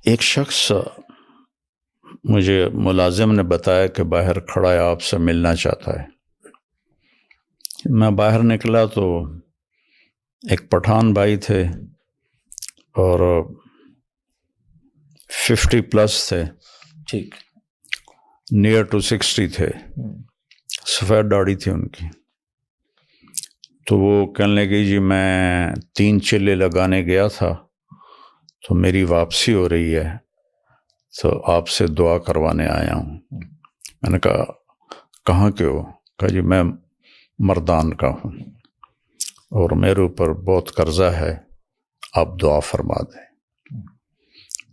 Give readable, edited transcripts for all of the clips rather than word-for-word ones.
ایک شخص مجھے ملازم نے بتایا کہ باہر کھڑا ہے، آپ سے ملنا چاہتا ہے۔ میں باہر نکلا تو ایک پٹھان بھائی تھے اور 50+ تھے، ٹھیک، نیئر ٹو 60 تھے، سفید داڑھی تھی ان کی۔ تو وہ کہنے لگے جی میں 3 چلے لگانے گیا تھا تو میری واپسی ہو رہی ہے، تو آپ سے دعا کروانے آیا ہوں۔ میں نے کہا کہاں کے ہو؟ کہا جی میں مردان کا ہوں اور میرے اوپر بہت قرضہ ہے، آپ دعا فرما دیں۔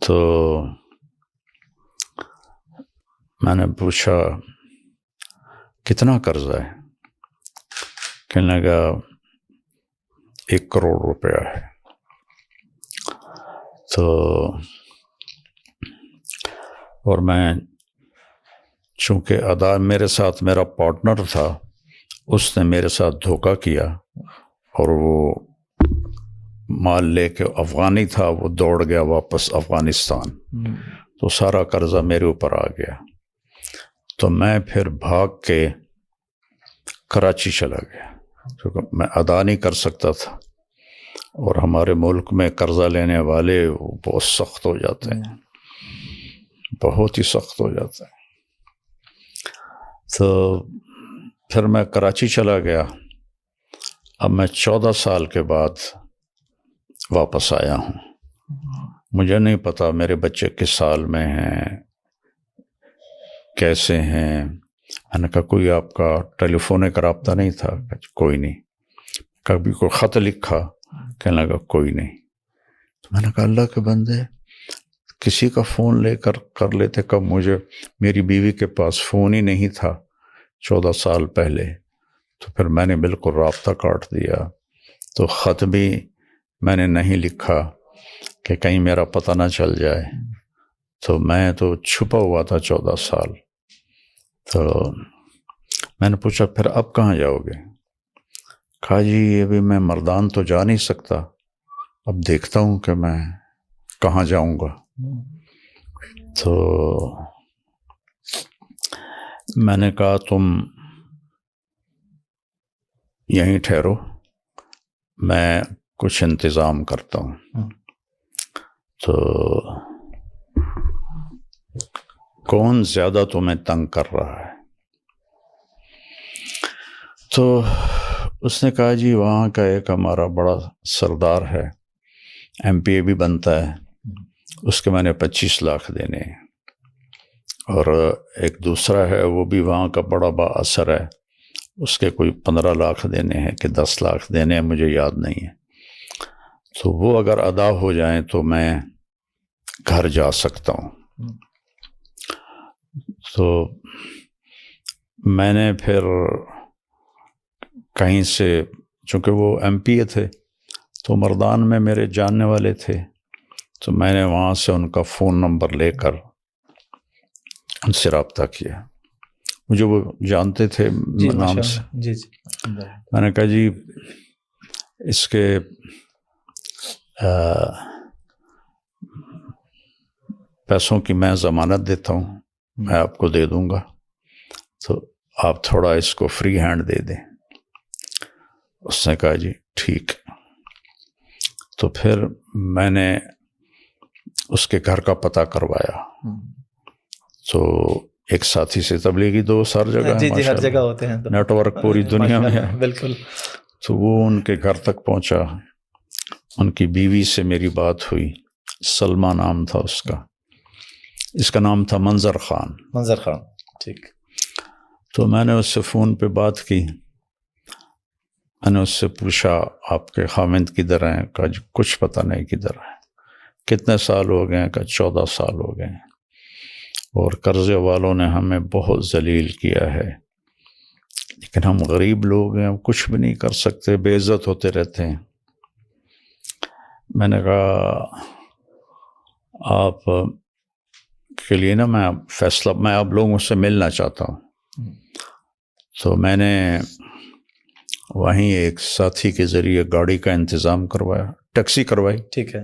تو میں نے پوچھا کتنا قرضہ ہے؟ کہنے لگا 1 کروڑ روپیہ ہے۔ تو اور میں چونکہ ادا میرے ساتھ میرا پارٹنر تھا، اس نے میرے ساتھ دھوکہ کیا اور وہ مال لے کے افغانی تھا، وہ دوڑ گیا واپس افغانستان، تو سارا قرضہ میرے اوپر آ گیا۔ تو میں پھر بھاگ کے کراچی چلا گیا کیونکہ میں ادا نہیں کر سکتا تھا، اور ہمارے ملک میں قرضہ لینے والے بہت سخت ہو جاتے ہیں، بہت ہی سخت ہو جاتے ہیں۔ تو پھر میں کراچی چلا گیا۔ اب میں 14 سال کے بعد واپس آیا ہوں۔ مجھے نہیں پتا میرے بچے کس سال میں ہیں، کیسے ہیں۔ میں نے کہا کوئی آپ کا ٹیلی فونک رابطہ نہیں تھا؟ کوئی نہیں۔ کبھی کوئی خط لکھا؟ کہنے لگا کوئی نہیں۔ تو میں نے کہا اللہ کے بندے، کسی کا فون لے کر لیتے۔ کب مجھے میری بیوی کے پاس فون ہی نہیں تھا 14 سال پہلے، تو پھر میں نے بالکل رابطہ کاٹ دیا۔ تو خط بھی میں نے نہیں لکھا کہ کہیں میرا پتہ نہ چل جائے، تو میں تو چھپا ہوا تھا 14 سال۔ تو میں نے پوچھا پھر اب کہاں جاؤ گے؟ کہا جی ابھی میں مردان تو جا نہیں سکتا، اب دیکھتا ہوں کہ میں کہاں جاؤں گا۔ تو میں نے کہا تم یہیں ٹھہرو، میں کچھ انتظام کرتا ہوں۔ تو کون زیادہ تمہیں تنگ کر رہا ہے؟ تو اس نے کہا جی وہاں کا ایک ہمارا بڑا سردار ہے، MP بھی بنتا ہے، اس کے میں نے 25 لاکھ دینے ہیں، اور ایک دوسرا ہے وہ بھی وہاں کا بڑا با اثر ہے، اس کے کوئی 15 لاکھ دینے ہیں کہ 10 لاکھ دینے ہیں، مجھے یاد نہیں ہے۔ تو وہ اگر ادا ہو جائیں تو میں گھر جا سکتا ہوں۔ تو میں نے پھر کہیں سے، چونکہ وہ MP تھے تو مردان میں میرے جاننے والے تھے، تو میں نے وہاں سے ان کا فون نمبر لے کر ان سے رابطہ کیا۔ مجھے وہ جانتے تھے نام سے۔ جی میں نے کہا جی اس کے پیسوں کی میں ضمانت دیتا ہوں، میں آپ کو دے دوں گا، تو آپ تھوڑا اس کو فری ہینڈ دے دیں۔ اس نے کہا جی ٹھیک۔ تو پھر میں نے اس کے گھر کا پتہ کروایا، تو ایک ساتھی سے، تبلیغی دوست ہر جگہ جی ہر جگہ ہوتے ہیں، نیٹ ورک پوری دنیا میں ہے، بالکل۔ تو وہ ان کے گھر تک پہنچا، ان کی بیوی سے میری بات ہوئی، سلمہ نام تھا اس کا، اس کا نام تھا منظر خان۔ منظر خان، ٹھیک۔ تو میں نے اس سے فون پہ بات کی، میں نے اس سے پوچھا آپ کے خاوند کدھر ہیں؟ کہا جی کچھ پتہ نہیں کدھر ہے۔ کتنے سال ہو گئے ہیں؟ کہا 14 سال ہو گئے ہیں، اور قرضے والوں نے ہمیں بہت ذلیل کیا ہے، لیکن ہم غریب لوگ ہیں، ہم کچھ بھی نہیں کر سکتے، بے عزت ہوتے رہتے ہیں۔ میں نے کہا آپ کے لیے نا میں فیصلہ، میں آپ لوگوں سے ملنا چاہتا ہوں۔ تو میں نے وہیں ایک ساتھی کے ذریعے گاڑی کا انتظام کروایا، ٹیکسی کروائی۔ ٹھیک ہے۔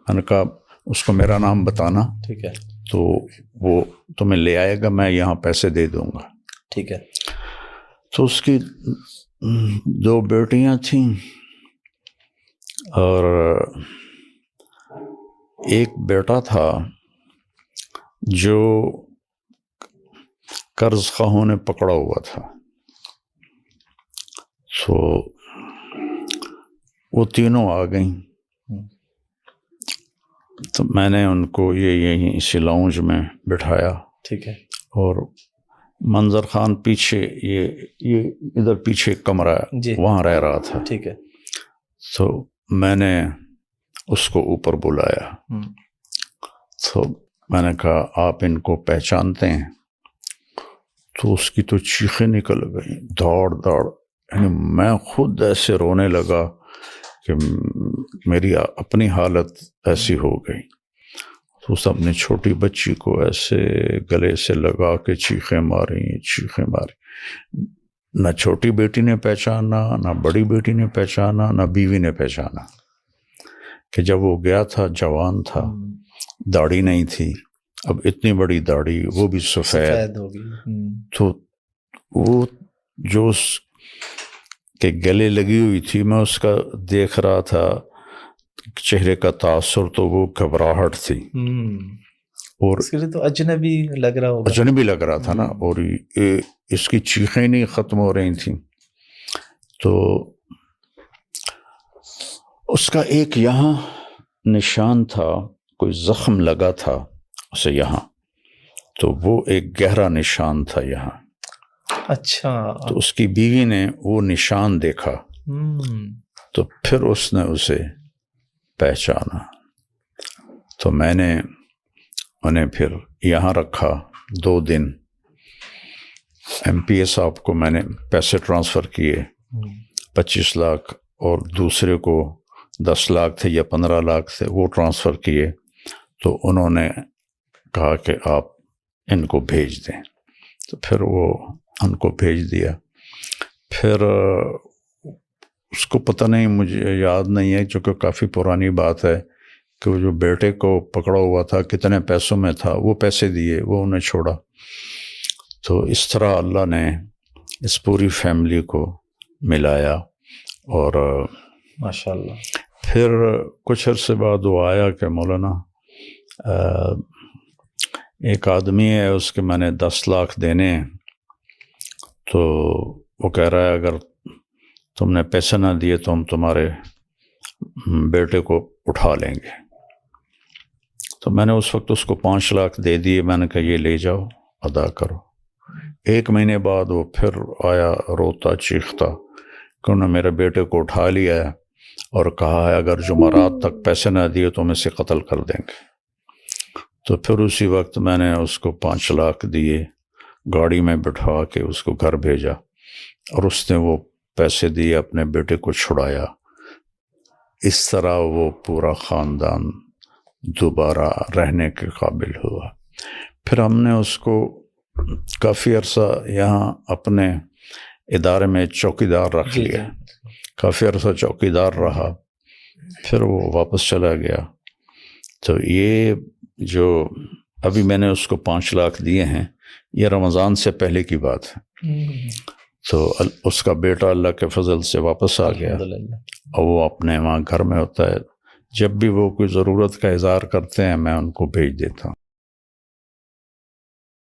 میں نے کہا اس کو میرا نام بتانا ٹھیک ہے تو وہ تمہیں لے آئے گا، میں یہاں پیسے دے دوں گا. ٹھیک ہے. تو اس کی 2 بیٹیاں تھیں اور ایک بیٹا تھا جو قرض خواہوں نے پکڑا ہوا تھا. تو وہ تینوں آ گئیں. تو میں نے ان کو یہیں اسی لاؤنج میں بٹھایا. ٹھیک ہے. اور منظر خان پیچھے یہ ادھر پیچھے ایک کمرہ ہے جی وہاں رہ رہا تھا. ٹھیک ہے. تو میں نے اس کو اوپر بلایا. تو میں نے کہا آپ ان کو پہچانتے ہیں؟ تو اس کی تو چیخیں نکل گئیں دوڑ دوڑ. یعنی میں خود ایسے رونے لگا کہ میری اپنی حالت ایسی ہو گئی. تو اس اپنی چھوٹی بچی کو ایسے گلے سے لگا کے چیخیں ماری. نہ چھوٹی بیٹی نے پہچانا، نہ بڑی بیٹی نے پہچانا، نہ بیوی نے پہچانا کہ جب وہ گیا تھا جوان تھا، داڑھی نہیں تھی. اب اتنی بڑی داڑھی، وہ بھی سفید ہوگی. تو وہ جو اس کے گلے لگی ہوئی تھی، میں اس کا دیکھ رہا تھا چہرے کا تاثر، تو وہ گھبراہٹ تھی. اور اس کے لیے تو اجنبی لگ رہا ہوگا. اجنبی لگ رہا تھا نا. اور اس کی چیخیں نہیں ختم ہو رہی تھیں. تو اس کا ایک یہاں نشان تھا، کوئی زخم لگا تھا اسے یہاں، تو وہ ایک گہرا نشان تھا یہاں. اچھا. تو اس کی بیوی نے وہ نشان دیکھا تو پھر اس نے اسے پہچانا. تو میں نے انہیں پھر یہاں رکھا 2 دن. ایم پی اے صاحب کو میں نے پیسے ٹرانسفر کیے 25 لاکھ، اور دوسرے کو 10 لاکھ تھے یا 15 لاکھ تھے، وہ ٹرانسفر کیے. تو انہوں نے کہا کہ آپ ان کو بھیج دیں. تو پھر وہ ان کو بھیج دیا. پھر اس کو پتہ نہیں، مجھے یاد نہیں ہے چونکہ کافی پرانی بات ہے، کہ وہ جو بیٹے کو پکڑا ہوا تھا کتنے پیسوں میں تھا، وہ پیسے دیے، وہ انہیں چھوڑا. تو اس طرح اللہ نے اس پوری فیملی کو ملایا. اور ماشاءاللہ. پھر کچھ عرصے بعد وہ آیا کہ مولانا ایک آدمی ہے، اس کے میں نے 10 لاکھ دینے ہیں. تو وہ کہہ رہا ہے اگر تم نے پیسے نہ دیے تو ہم تمہارے بیٹے کو اٹھا لیں گے. تو میں نے اس وقت اس کو 5 لاکھ دے دیے. میں نے کہا یہ لے جاؤ، ادا کرو. 1 مہینے بعد وہ پھر آیا روتا چیختا کہ انہوں نے میرے بیٹے کو اٹھا لیا ہے اور کہا ہے اگر جمعرات تک پیسے نہ دیے تو ہم اسے قتل کر دیں گے. تو پھر اسی وقت میں نے اس کو 5 لاکھ دیے، گاڑی میں بٹھا کے اس کو گھر بھیجا، اور اس نے وہ پیسے دیے، اپنے بیٹے کو چھڑایا. اس طرح وہ پورا خاندان دوبارہ رہنے کے قابل ہوا. پھر ہم نے اس کو کافی عرصہ یہاں اپنے ادارے میں چوکیدار رکھ لیا. کافی عرصہ چوکیدار رہا. پھر وہ واپس چلا گیا. تو یہ جو ابھی میں نے اس کو 5 لاکھ دیے ہیں، یہ رمضان سے پہلے کی بات ہے. تو اس کا بیٹا اللہ کے فضل سے واپس آ گیا، اور وہ اپنے وہاں گھر میں ہوتا ہے. جب بھی وہ کوئی ضرورت کا اظہار کرتے ہیں میں ان کو بھیج دیتا ہوں.